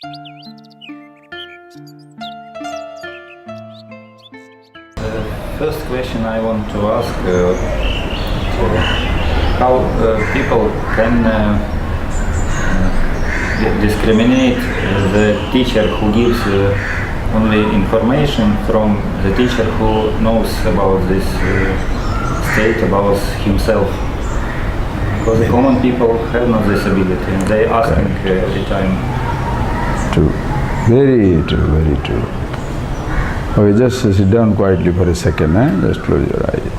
First question I want to ask, how people can discriminate the teacher who gives only information from the teacher who knows about this state, about himself. Because the common people have not this ability and they asking every time. True. Very true, very true. Okay, just sit down quietly for a second, just close your eyes.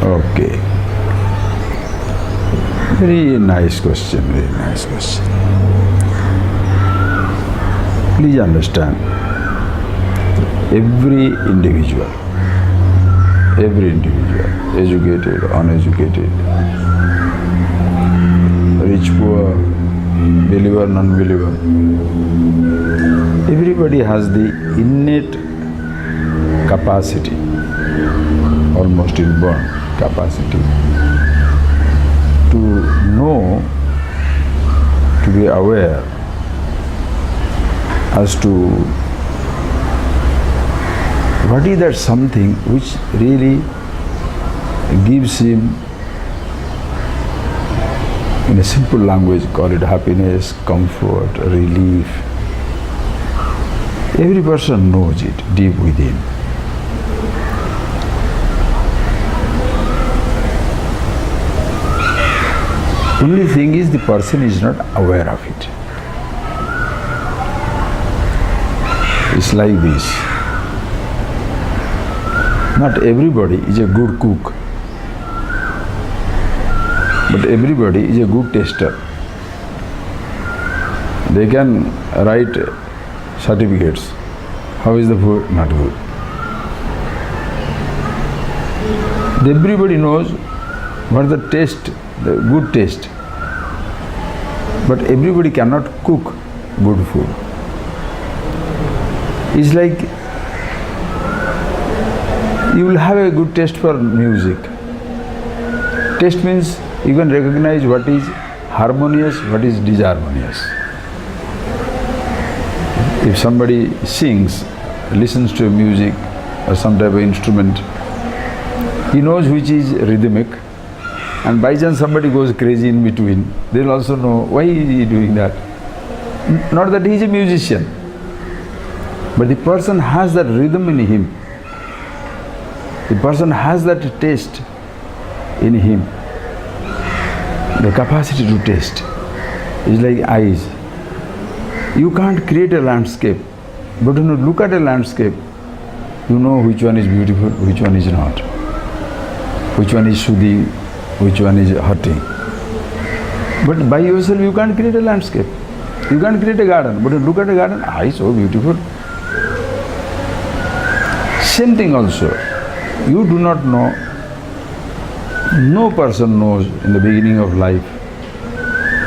Okay. Very nice question, very nice question. Please understand, every individual, educated, uneducated, rich, poor, believer, non-believer, everybody has the innate capacity, almost inborn capacity to know, to be aware as to what is that something which really gives him, in a simple language, call it happiness, comfort, relief. Every person knows it deep within. Only thing is the person is not aware of it. It's like this. Not everybody is a good cook, but everybody is a good taster. They can write certificates. How is the food? Not good. Everybody knows what the taste, the good taste. But everybody cannot cook good food. It's like you will have a good taste for music. Taste means you can recognize what is harmonious, what is disharmonious. If somebody sings, listens to music or some type of instrument, he knows which is rhythmic, and by chance somebody goes crazy in between, they'll also know why is he doing that. Not that he is a musician, but the person has that rhythm in him. The person has that taste in him. The capacity to taste is like eyes. You can't create a landscape, but when you look at a landscape, you know which one is beautiful, which one is not, which one is soothing, which one is hurting. But by yourself you can't create a landscape. You can't create a garden, but you look at a garden, so beautiful. Same thing also. You do not know, no person knows in the beginning of life,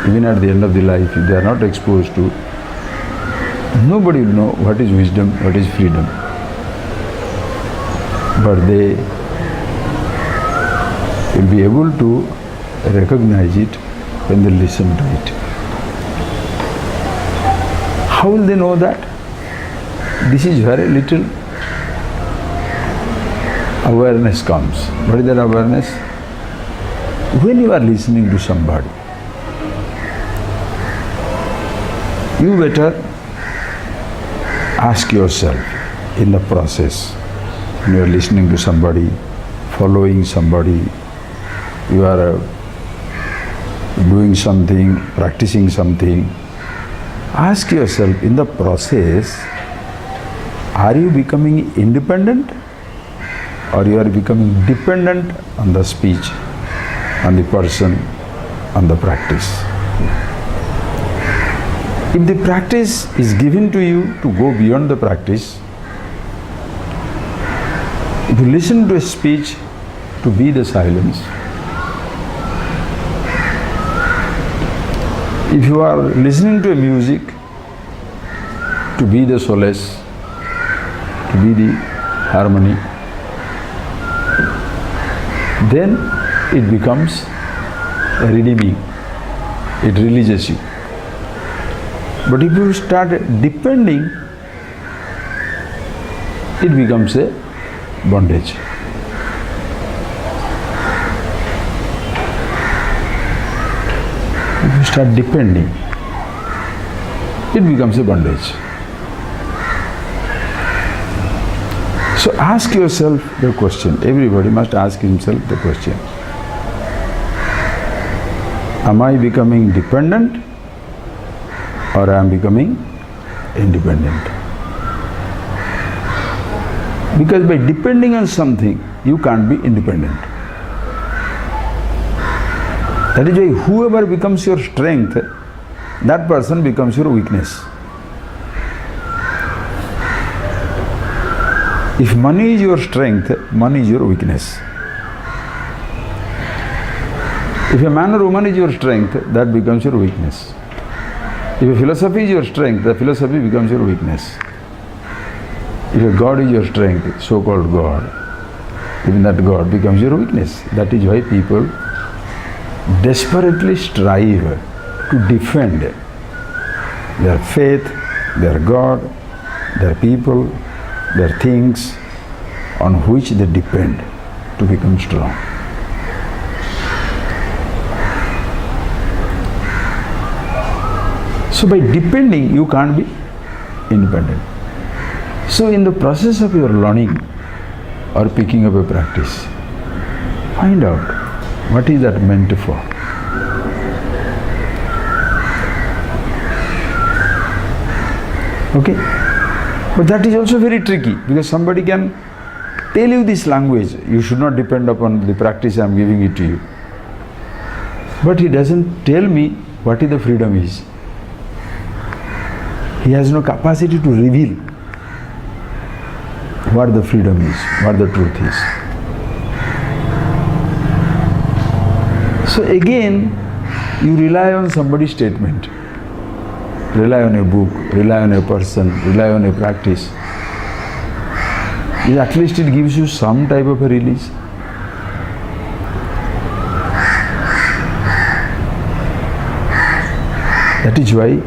even at the end of the life, if they are not exposed to, nobody will know what is wisdom, what is freedom. But they will be able to recognize it when they listen to it. How will they know that? This is where a little awareness comes. What is that awareness? When you are listening to somebody, you better ask yourself in the process, when you are listening to somebody, following somebody, you are doing something, practicing something, ask yourself in the process, are you becoming independent or you are becoming dependent on the speech, on the person, on the practice? If the practice is given to you to go beyond the practice, if you listen to a speech, to be the silence. If you are listening to a music, to be the solace, to be the harmony, then it becomes a redeeming, it releases you. But if you start depending, it becomes a bondage. If you start depending, it becomes a bondage. So ask yourself the question, everybody must ask himself the question. Am I becoming dependent or I am becoming independent? Because by depending on something, you can't be independent. That is why whoever becomes your strength, that person becomes your weakness. If money is your strength, money is your weakness. If a man or woman is your strength, that becomes your weakness. If a philosophy is your strength, the philosophy becomes your weakness. If a God is your strength, so-called God, even that God becomes your weakness. That is why people desperately strive to defend their faith, their God, their people, their things on which they depend to become strong. So by depending, you can't be independent. So in the process of your learning or picking up a practice, find out what is that meant for. Okay? But that is also very tricky, because somebody can tell you this language, you should not depend upon the practice I am giving it to you. But he doesn't tell me what is the freedom is. He has no capacity to reveal what the freedom is, what the truth is. So again, you rely on somebody's statement. Rely on a book, rely on a person, rely on a practice. At least it gives you some type of a release. That is why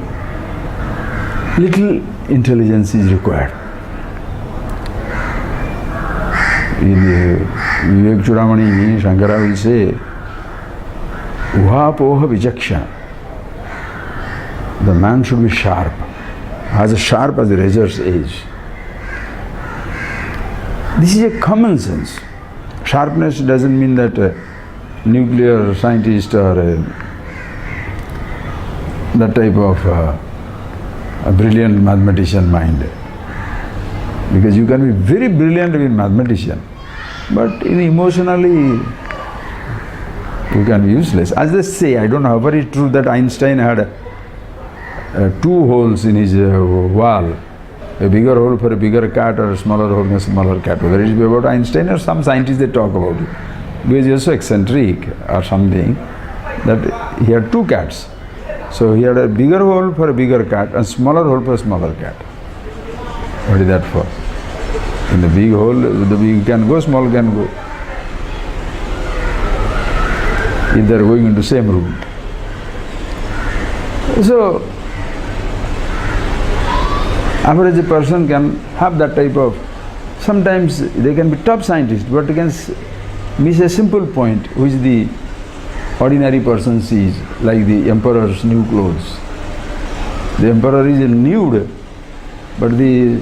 little intelligence is required. In Vivek Chudamani, Shankara will say, Uhapoha vijakshana. The man should be sharp, as sharp as a razor's edge. This is a common sense. Sharpness doesn't mean that a nuclear scientist or that type of a brilliant mathematician mind. Because you can be very brilliant in mathematician, but emotionally you can be useless. As they say, I don't know how far it's true that Einstein had two holes in his wall, a bigger hole for a bigger cat or a smaller hole for a smaller cat. Whether it be about Einstein or some scientists, they talk about it. Because he was so eccentric or something that he had two cats. So he had a bigger hole for a bigger cat and smaller hole for a smaller cat. What is that for? In the big hole, the big can go, small can go. If they are going into the same room. So, average person can have that type of, sometimes they can be top scientists, but they can miss a simple point which the ordinary person sees, like the emperor's new clothes. The emperor is nude, but the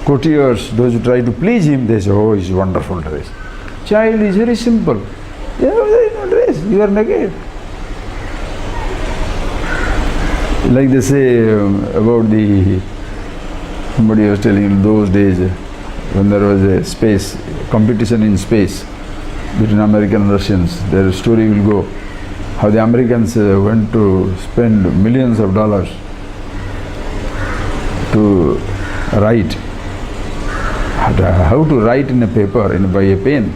courtiers, those who try to please him, they say, oh, it's wonderful dress. Child is very simple. Yeah, there is no dress, you are naked. Like they say about the, somebody was telling in those days when there was a space, competition in space between American and Russians, their story will go how the Americans went to spend millions of dollars to write, how to write in a paper by a pen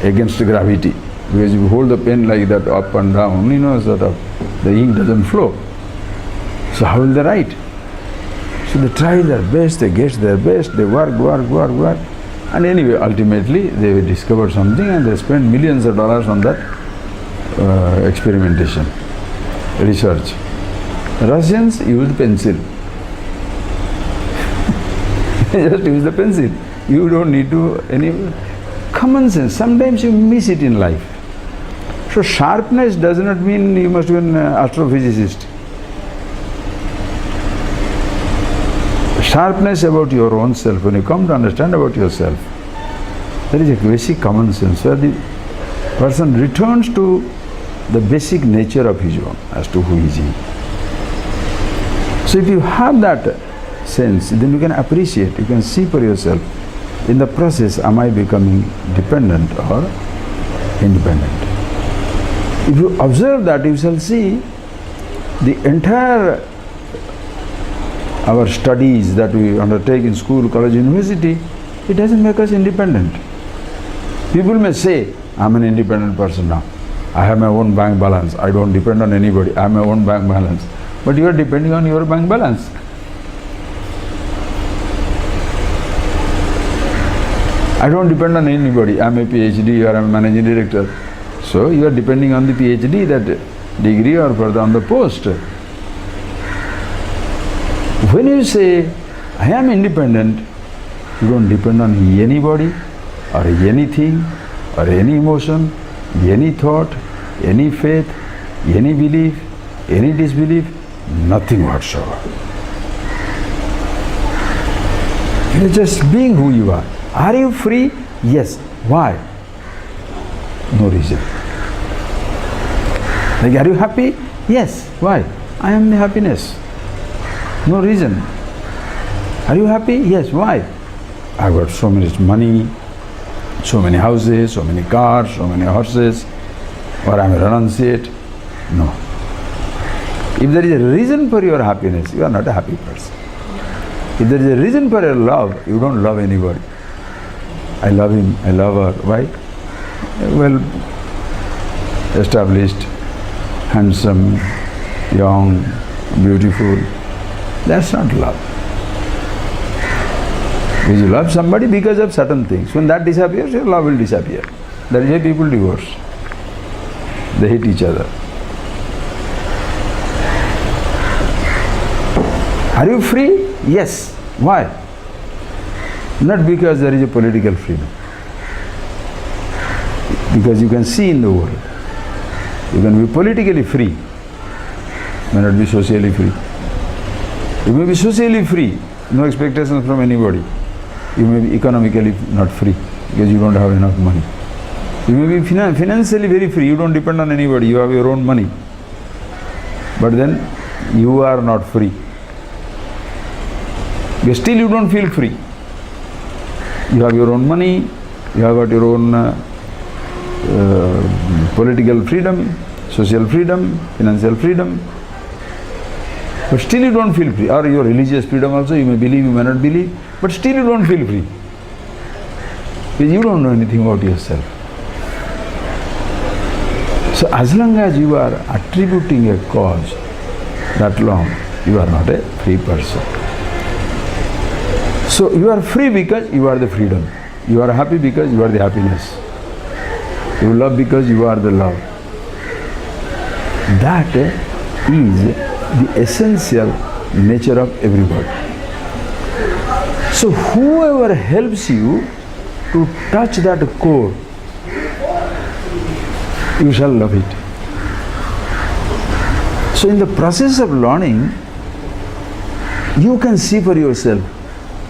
against gravity. Because if you hold the pen like that up and down, sort of, the ink doesn't flow. So how will they write? So they try their best, they get their best, they work. And anyway, ultimately they discovered something and they spent millions of dollars on that experimentation, research. Russians use pencil. Just use the pencil. You don't need to any common sense. Sometimes you miss it in life. So sharpness does not mean you must be an astrophysicist. Sharpness about your own self, when you come to understand about yourself, there is a basic common sense where the person returns to the basic nature of his own as to who is he. So if you have that sense, then you can appreciate, you can see for yourself, in the process, am I becoming dependent or independent? If you observe that, you shall see the entire our studies that we undertake in school, college, university, it doesn't make us independent. People may say, I'm an independent person now. I have my own bank balance. I don't depend on anybody. I have my own bank balance. But you are depending on your bank balance. I don't depend on anybody. I am a PhD or I am a managing director. So you are depending on the PhD, that degree, or further on the post. When you say, I am independent, you don't depend on anybody or anything or any emotion, any thought, any faith, any belief, any disbelief, nothing whatsoever. You are just being who you are. Are you free? Yes. Why? No reason. Like, are you happy? Yes. Why? I am the happiness. No reason. Are you happy? Yes. Why? I got so much money, so many houses, so many cars, so many horses, or I am a renunciate. No. If there is a reason for your happiness, you are not a happy person. If there is a reason for your love, you don't love anybody. I love him, I love her. Why? Well established, handsome, young, beautiful. That's not love. Because you love somebody because of certain things. When that disappears, your love will disappear. That is why people divorce. They hate each other. Are you free? Yes. Why? Not because there is a political freedom. Because you can see in the world. You can be politically free, may not be socially free. You may be socially free, no expectations from anybody. You may be economically not free because you don't have enough money. You may be financially very free, you don't depend on anybody, you have your own money. But then you are not free. Because still you don't feel free. You have your own money, you have got your own political freedom, social freedom, financial freedom. But still you don't feel free. Or your religious freedom also, you may believe, you may not believe, but still you don't feel free. Because you don't know anything about yourself. So as long as you are attributing a cause, that long, you are not a free person. So you are free because you are the freedom. You are happy because you are the happiness. You love because you are the love. That is the essential nature of everybody. So whoever helps you to touch that core, you shall love it. So in the process of learning, you can see for yourself,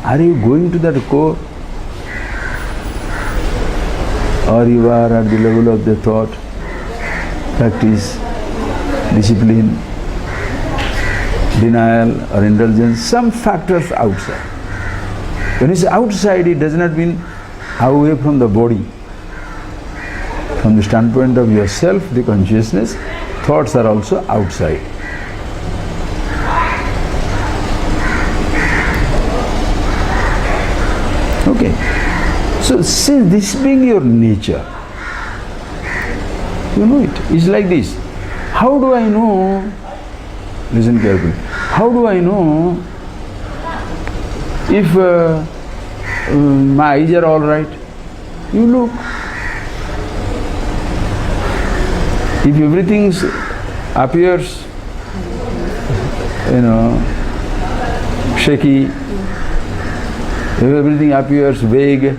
are you going to that core? Or you are at the level of the thought, practice, discipline, denial or indulgence, some factors outside. When it's outside, it does not mean away from the body. From the standpoint of yourself, the consciousness, thoughts are also outside. Okay. So since this being your nature, you know it. It's like this. How do I know? Listen carefully. How do I know if my eyes are all right? You look. If everything appears, shaky, if everything appears vague,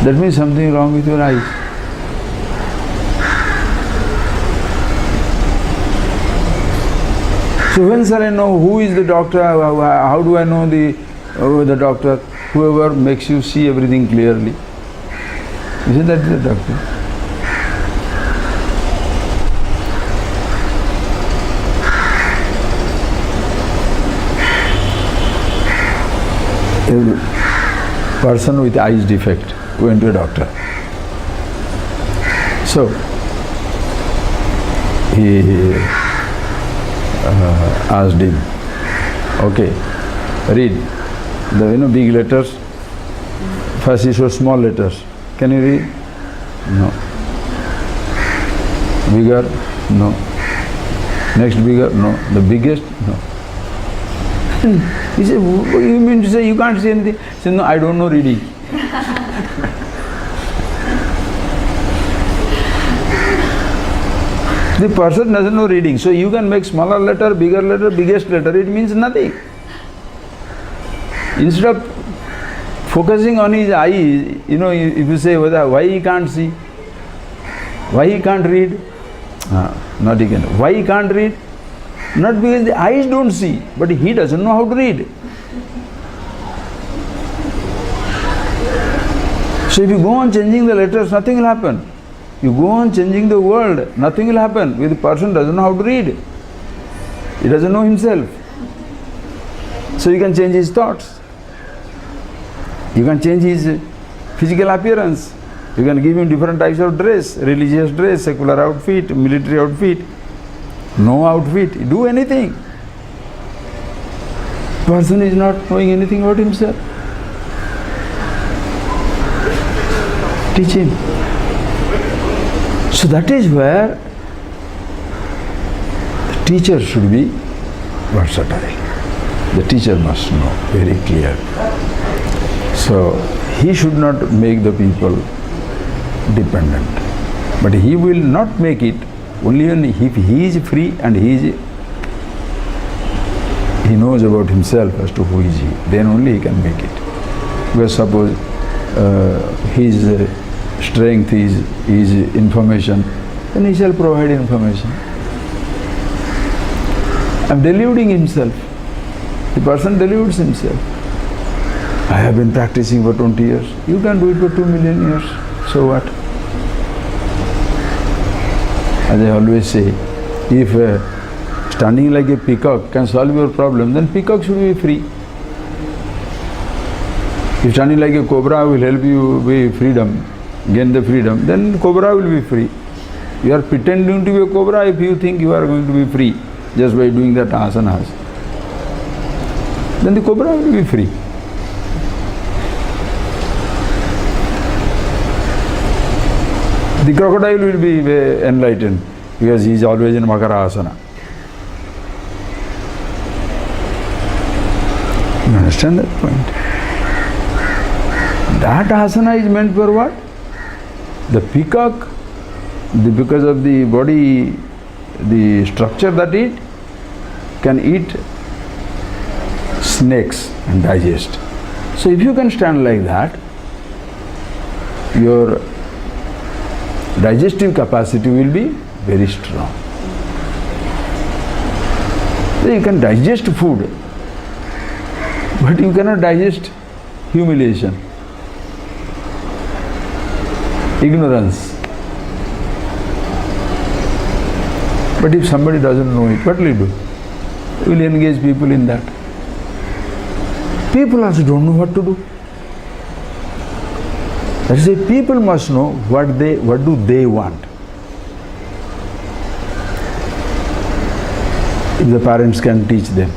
that means something wrong with your eyes. So when shall I know who is the doctor? How do I know the doctor? Whoever makes you see everything clearly. Isn't that the doctor? A person with eyes defect went to a doctor. So he asked him, okay, read the big letters. First he showed small letters. Can you read? No. Bigger? No. Next bigger? No. The biggest? No. He said, you mean to say you can't see anything? He said, no, I don't know reading. The person doesn't know reading, so you can make smaller letter, bigger letter, biggest letter, it means nothing. Instead of focusing on his eye, if you say why he can't see, why he can't read, not he can. Why he can't read? Not because the eyes don't see, but he doesn't know how to read. So if you go on changing the letters, nothing will happen. You go on changing the world, nothing will happen. Because the person doesn't know how to read. He doesn't know himself. So you can change his thoughts. You can change his physical appearance. You can give him different types of dress, religious dress, secular outfit, military outfit, no outfit, do anything. Person is not knowing anything about himself. Teach him. So that is where the teacher should be versatile. The teacher must know very clear. So he should not make the people dependent. But he will not make it only if he is free and he knows about himself as to who is he. Then only he can make it. Because suppose his strength is information, then he shall provide information. I am deluding himself. The person deludes himself. I have been practicing for 20 years. You can do it for 2 million years. So what? As I always say, if standing like a peacock can solve your problem, then peacock should be free. If standing like a cobra will help you be freedom, gain the freedom, then cobra will be free. You are pretending to be a cobra if you think you are going to be free just by doing that asanas. Then the cobra will be free. The crocodile will be enlightened because he is always in Makara asana. You understand that point? That asana is meant for what? The peacock, because of the body, the structure that it can eat snakes and digest. So if you can stand like that, your digestive capacity will be very strong. So you can digest food, but you cannot digest humiliation, ignorance. But if somebody doesn't know it, what will he do? He will engage people in that. People also don't know what to do. That is why people must know what do they want. If the parents can teach them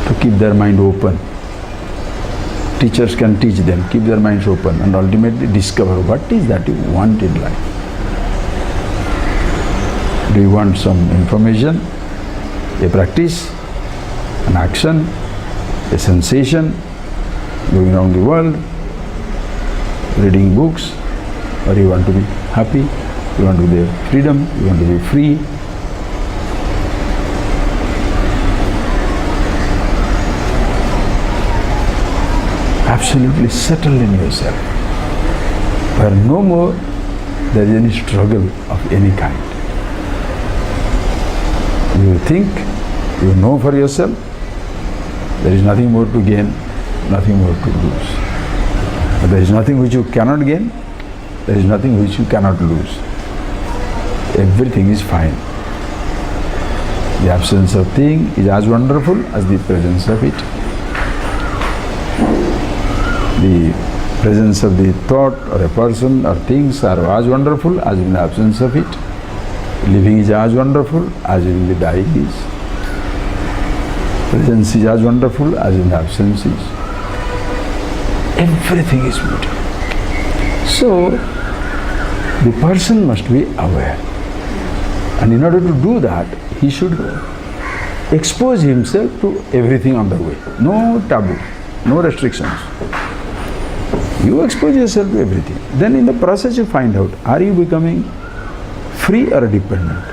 to keep their mind open. Teachers can teach them, keep their minds open, and ultimately discover what is that you want in life. Do you want some information, a practice, an action, a sensation, going around the world, reading books, or you want to be happy, you want to be freedom, you want to be free? Absolutely settle in yourself, where no more there is any struggle of any kind. You think, you know for yourself, there is nothing more to gain, nothing more to lose. But there is nothing which you cannot gain, there is nothing which you cannot lose. Everything is fine. The absence of thing is as wonderful as the presence of it. The presence of the thought or a person or things are as wonderful as in the absence of it. Living is as wonderful as in the dying is. Presence is as wonderful as in the absence is. Everything is beautiful. So, the person must be aware. And in order to do that, he should expose himself to everything on the way. No taboo, no restrictions. You expose yourself to everything. Then in the process you find out, are you becoming free or dependent?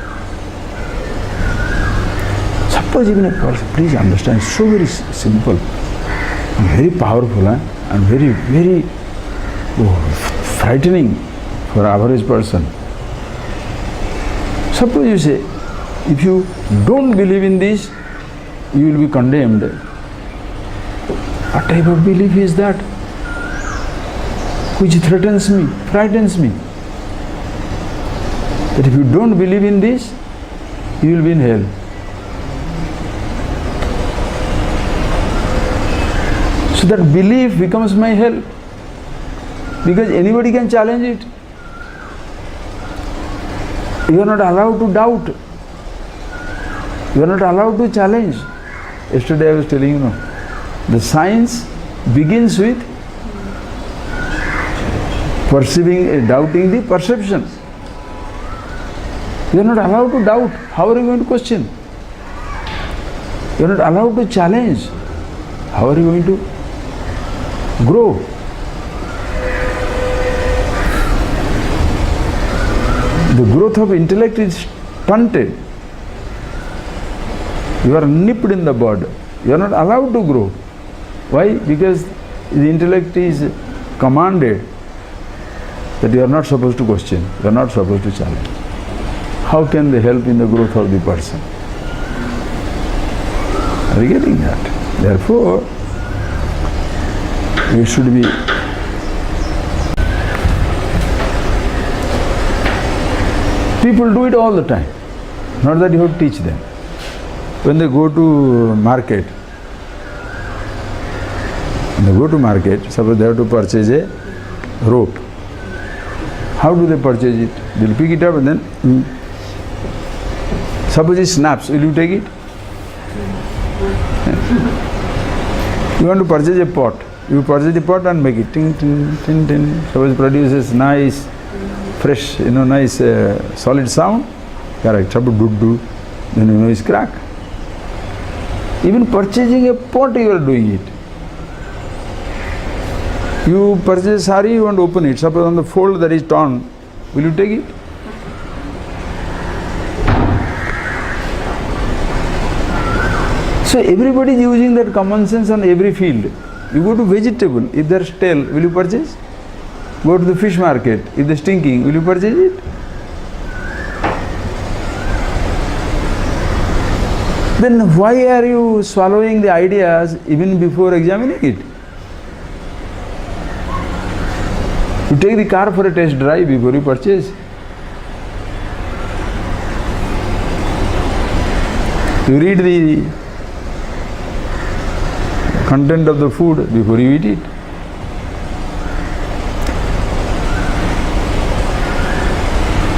Suppose even a person, please understand, it's so very simple and very powerful and very, very frightening for an average person. Suppose you say, if you don't believe in this, you will be condemned. What type of belief is that? Which threatens me, frightens me. That if you don't believe in this, you will be in hell. So that belief becomes my hell, because anybody can challenge it. You are not allowed to doubt. You are not allowed to challenge. Yesterday I was telling you, the science begins with perceiving, doubting the perception. You are not allowed to doubt. How are you going to question? You are not allowed to challenge. How are you going to grow? The growth of intellect is stunted. You are nipped in the bud. You are not allowed to grow. Why? Because the intellect is commanded that you are not supposed to question, you are not supposed to challenge. How can they help in the growth of the person? Are you getting that? Therefore, we should be people do it all the time. Not that you have to teach them. When they go to market, suppose they have to purchase a rope. How do they purchase it? They will pick it up and then suppose it snaps, will you take it? You want to purchase a pot. You purchase the pot and make it ting ting ting ting. Suppose it produces nice, fresh, nice solid sound. Correct. Suppose do do, then it's crack. Even purchasing a pot, you are doing it. You purchase sari, you want to open it. Suppose on the fold that is torn, will you take it? So everybody is using that common sense on every field. You go to vegetable, if they are stale, will you purchase? Go to the fish market, if they are stinking, will you purchase it? Then why are you swallowing the ideas even before examining it? You take the car for a test drive before you purchase. You read the content of the food before you eat it.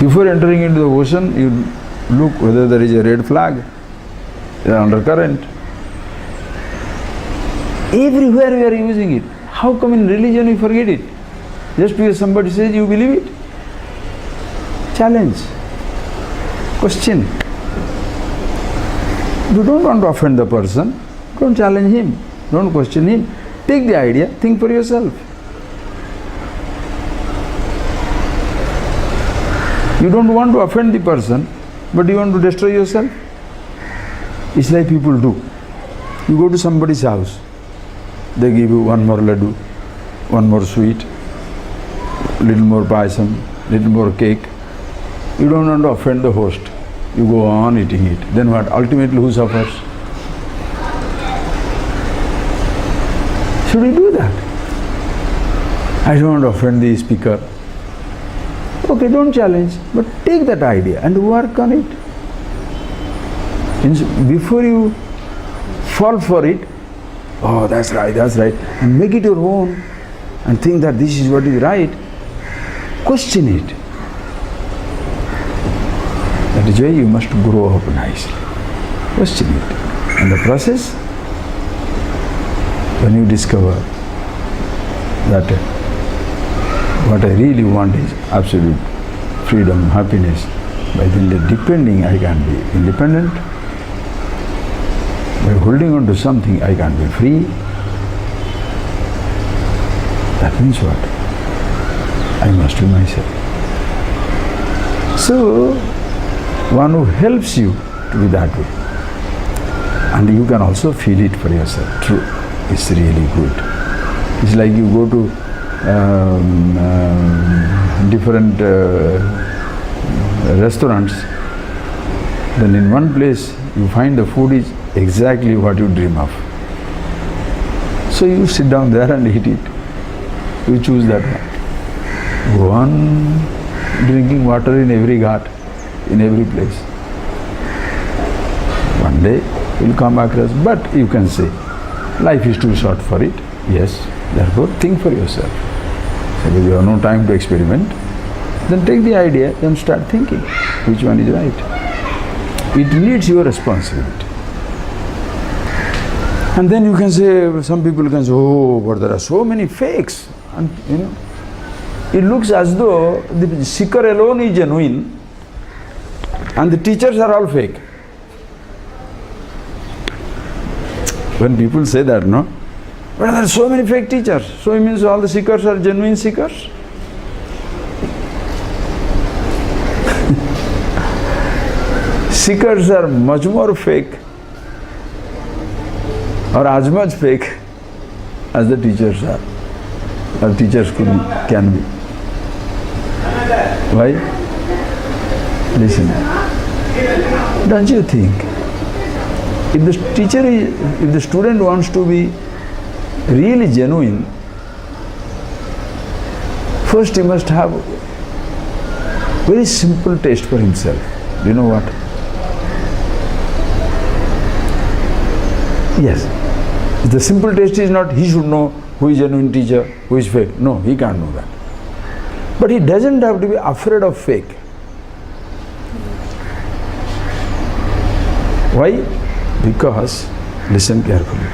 Before entering into the ocean, you look whether there is a red flag, an undercurrent. Everywhere we are using it. How come in religion we forget it? Just because somebody says you believe it? Challenge. Question. You don't want to offend the person, don't challenge him, don't question him. Take the idea, think for yourself. You don't want to offend the person, but you want to destroy yourself. It's like people do. You go to somebody's house, they give you one more laddu, one more sweet, little more payasam, little more cake. You don't want to offend the host. You go on eating it. Then what? Ultimately who suffers? Should we do that? I don't want to offend the speaker. Okay, don't challenge, but take that idea and work on it. Before you fall for it, oh, that's right, and make it your own and think that this is what is right, question it. That is why you must grow up nicely. Question it. In the process, when you discover that what I really want is absolute freedom, happiness, by then depending I can be independent, by holding on to something I can be free. That means what? I must be myself. So, one who helps you to be that way, and you can also feel it for yourself. True, it's really good. It's like you go to different restaurants, then in one place you find the food is exactly what you dream of. So you sit down there and eat it. You choose that one. Go on drinking water in every ghat, in every place. One day you'll come across, but you can say, life is too short for it. Yes, therefore think for yourself. So if you have no time to experiment, then take the idea and start thinking which one is right. It needs your responsibility. And then you can say, some people can say, oh, but there are so many fakes. And it looks as though the seeker alone is genuine and the teachers are all fake. When people say that, no? But there are so many fake teachers. So it means all the seekers are genuine seekers? Seekers are much more fake, or as much fake as the teachers are, or teachers can be. Why? Listen, don't you think, if the student wants to be really genuine, first he must have very simple taste for himself. Do you know what? Yes. The simple taste is not he should know who is genuine teacher, who is fake. No, he can't know that. But he doesn't have to be afraid of fake. Why? Because, listen carefully.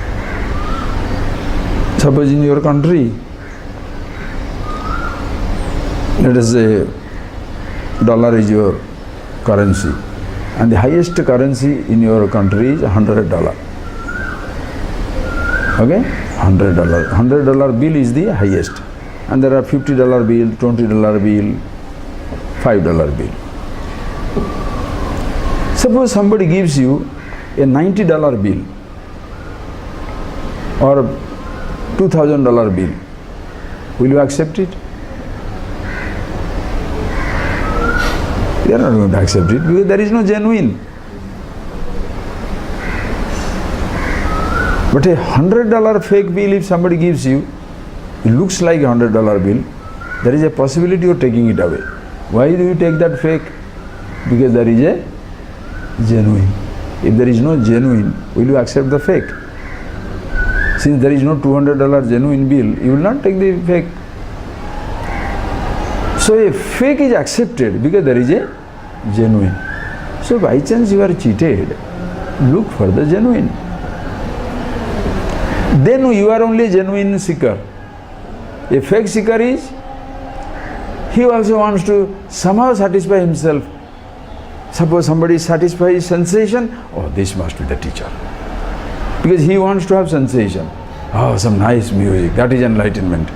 Suppose in your country, let us say dollar is your currency, and the highest currency in your country is $100. Okay? $100. $100 bill is the highest. And there are $50 bill, $20 bill, $5 bill. Suppose somebody gives you a $90 bill or $2,000 bill. Will you accept it? You are not going to accept it because there is no genuine. But a $100 fake bill, if somebody gives you, it looks like a $100 bill, there is a possibility you are taking it away. Why do you take that fake? Because there is a genuine. If there is no genuine, will you accept the fake? Since there is no $200 genuine bill, you will not take the fake. So a fake is accepted because there is a genuine. So by chance you are cheated, look for the genuine. then you are only a genuine seeker. A fake seeker is, he also wants to somehow satisfy himself. Suppose somebody satisfies sensation, oh, this must be the teacher. Because he wants to have sensation. Oh, some nice music, that is enlightenment.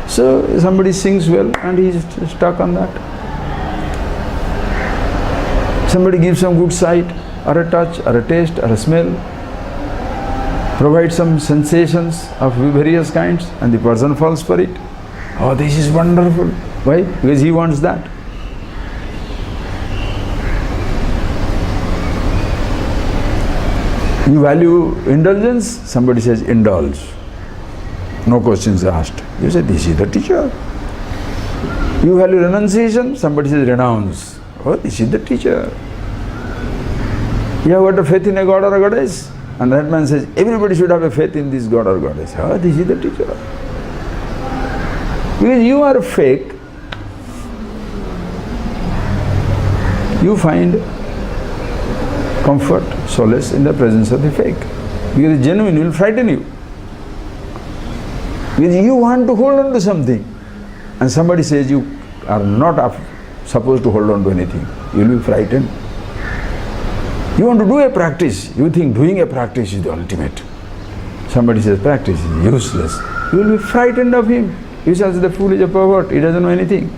So somebody sings well and he is stuck on that. Somebody gives some good sight, or a touch, or a taste, or a smell, provides some sensations of various kinds, and the person falls for it. Oh, this is wonderful. Why? Because he wants that. You value indulgence, somebody says indulge. No questions asked. You say, this is the teacher. You value renunciation, somebody says renounce. Oh, this is the teacher. You have got a faith in a god or a goddess, and that man says, everybody should have a faith in this god or goddess. Oh, this is the teacher. Because you are fake, you find comfort, solace in the presence of the fake. Because the genuine will frighten you. Because you want to hold on to something, and somebody says you are not supposed to hold on to anything. You will be frightened. You want to do a practice, you think doing a practice is the ultimate. Somebody says practice is useless. You will be frightened of him. He says the fool is a pervert, he doesn't know anything.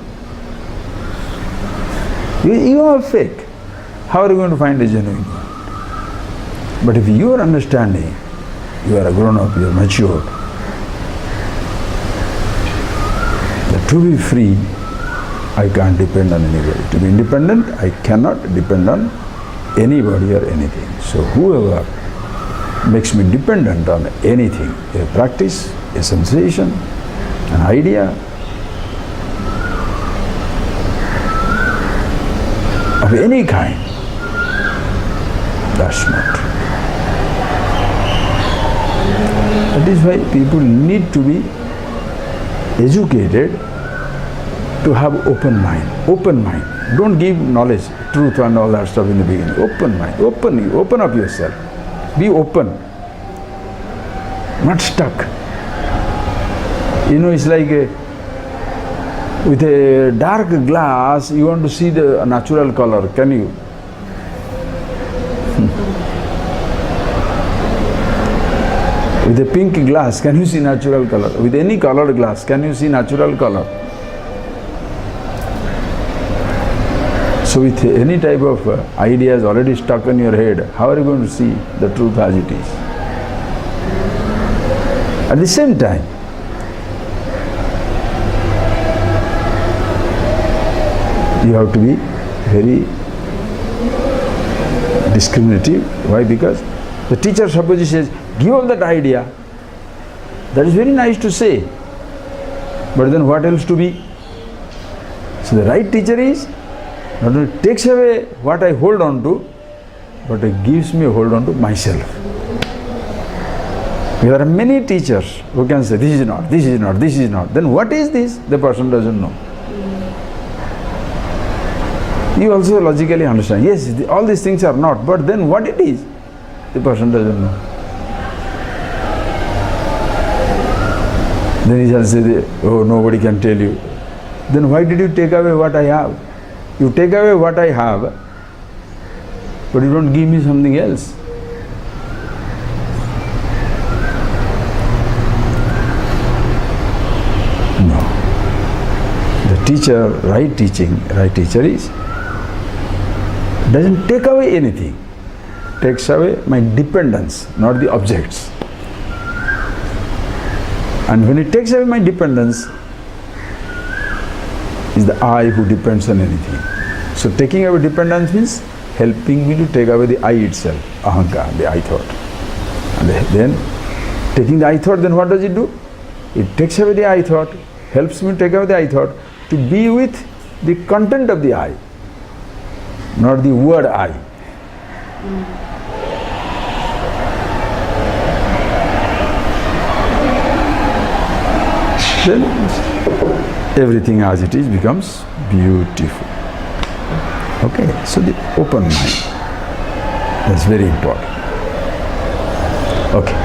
You are fake. How are you going to find a genuine one? But if you are understanding, you are a grown up, you are matured, that to be free, I can't depend on anybody. To be independent, I cannot depend on anybody or anything. So whoever makes me dependent on anything, a practice, a sensation, an idea, of any kind, that's not. That is why people need to be educated to have open mind. Open mind. Don't give knowledge, truth and all that stuff in the beginning. Open mind. Open up yourself. Be open. Not stuck. You know, it's like with a dark glass, you want to see the natural color. Can you? With a pink glass, can you see natural color? With any colored glass, can you see natural color? So with any type of ideas already stuck in your head, how are you going to see the truth as it is? At the same time, you have to be very discriminative. Why? Because the teacher, suppose he says, give all that idea. That is very nice to say. But then what else to be? So the right teacher is, not only takes away what I hold on to, but it gives me a hold on to myself. There are many teachers who can say, this is not, this is not, this is not. Then what is this? The person doesn't know. You also logically understand, yes, all these things are not, but then what it is, the person doesn't know. Then he shall say, oh, nobody can tell you. Then why did you take away what I have? You take away what I have, but you don't give me something else. No. The teacher, right teacher is, doesn't take away anything. Takes away my dependence, not the objects. And when it takes away my dependence, is the I who depends on anything. So taking away dependence means helping me to take away the I itself, ahankara, the I thought. And then taking the I thought, then what does it do? It takes away the I thought, helps me take away the I thought, to be with the content of the I, not the word I. Then everything as it is becomes beautiful. Okay, so the open mind, that's very important. Okay.